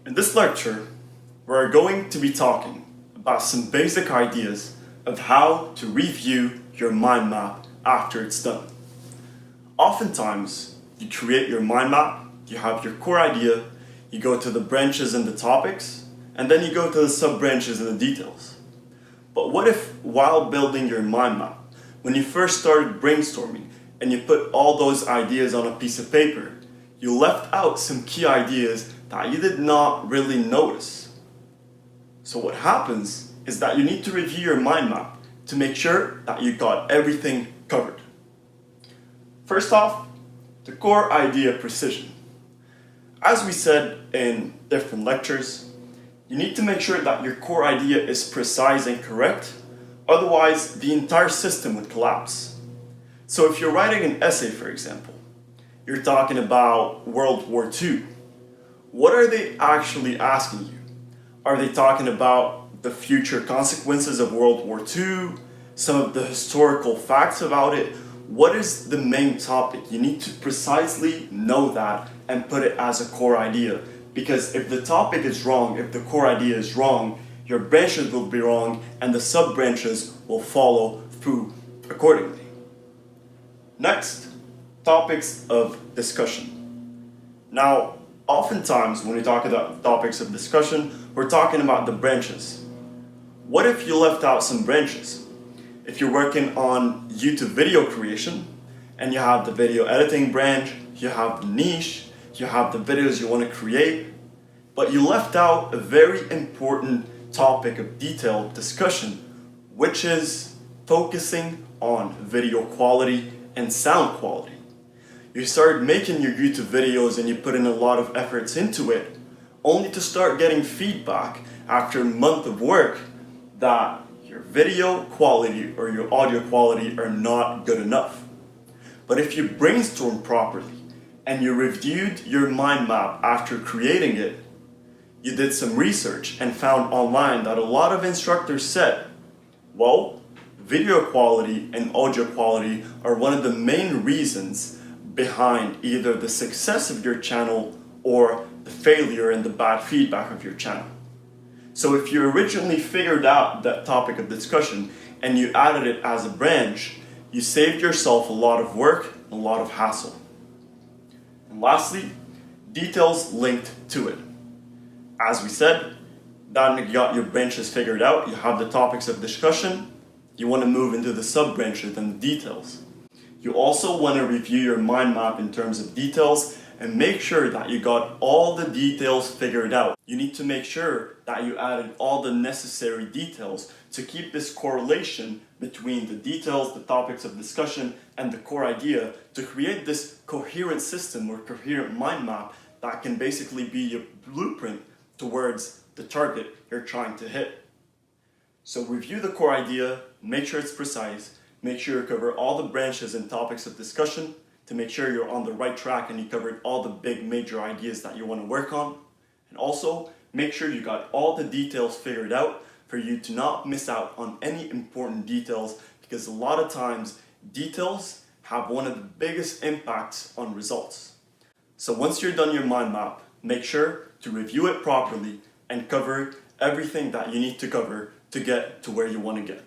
In this lecture, we're going to be talking about some basic ideas of how to review your mind map after it's done. Oftentimes, you create your mind map, you have your core idea, you go to the branches and the topics, and then you go to the sub-branches and the details. But what if, while building your mind map, when you first started brainstorming and you put all those ideas on a piece of paper, you left out some key ideas that you did not really notice? So what happens is that you need to review your mind map to make sure that you got everything covered. First off, the core idea precision. As we said in different lectures, you need to make sure that your core idea is precise and correct, otherwise the entire system would collapse. So if you're writing an essay, for example, you're talking about World War II, what are they actually asking you? Are they talking about the future consequences of World War II, some of the historical facts about it? What is the main topic? You need to precisely know that and put it as a core idea. Because if the topic is wrong, if the core idea is wrong, your branches will be wrong and the sub-branches will follow through accordingly. Next, topics of discussion. Now, oftentimes when we talk about topics of discussion, we're talking about the branches. What if you left out some branches? If you're working on YouTube video creation and you have the video editing branch, you have the niche, you have the videos you want to create, but you left out a very important topic of detailed discussion, which is focusing on video quality and sound quality. You started making your YouTube videos and you put in a lot of efforts into it, only to start getting feedback after a month of work that your video quality or your audio quality are not good enough. But if you brainstorm properly and you reviewed your mind map after creating it, you did some research and found online that a lot of instructors said, well, video quality and audio quality are one of the main reasons behind either the success of your channel or the failure and the bad feedback of your channel. So if you originally figured out that topic of discussion and you added it as a branch, you saved yourself a lot of work and a lot of hassle. And lastly, details linked to it. As we said, now you got your branches figured out, you have the topics of discussion, you want to move into the sub-branches and the details. You also want to review your mind map in terms of details and make sure that you got all the details figured out. You need to make sure that you added all the necessary details to keep this correlation between the details, the topics of discussion, and the core idea to create this coherent system or coherent mind map that can basically be your blueprint towards the target you're trying to hit. So review the core idea, make sure it's precise, make sure you cover all the branches and topics of discussion to make sure you're on the right track and you covered all the big major ideas that you want to work on. And also, make sure you got all the details figured out for you to not miss out on any important details, because a lot of times details have one of the biggest impacts on results. So once you're done your mind map, make sure to review it properly and cover everything that you need to cover to get to where you want to get.